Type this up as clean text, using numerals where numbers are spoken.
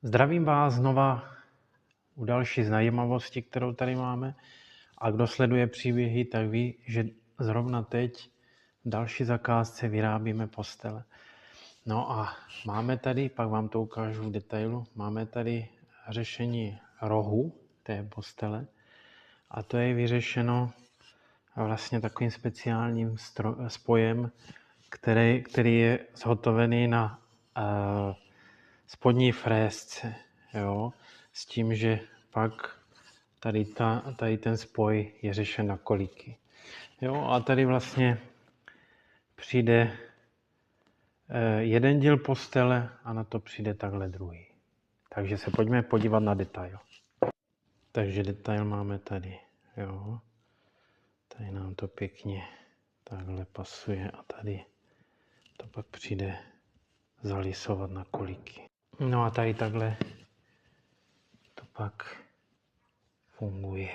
Zdravím vás znova u další zajímavosti, kterou tady máme. A kdo sleduje příběhy, tak ví, že zrovna teď v další zakázce vyrábíme postele. No a máme tady, pak vám to ukážu v detailu, máme tady řešení rohu té postele. A to je vyřešeno vlastně takovým speciálním spojem, který je zhotovený na spodní frésce, jo, s tím, že pak tady ten spoj je řešen na kolíky. Jo, a tady vlastně přijde jeden díl postele a na to přijde takhle druhý. Takže se pojďme podívat na detail. Takže detail máme tady, jo. Tady nám to pěkně takhle pasuje a tady to pak přijde zalisovat na kolíky. No a tady takhle to pak funguje.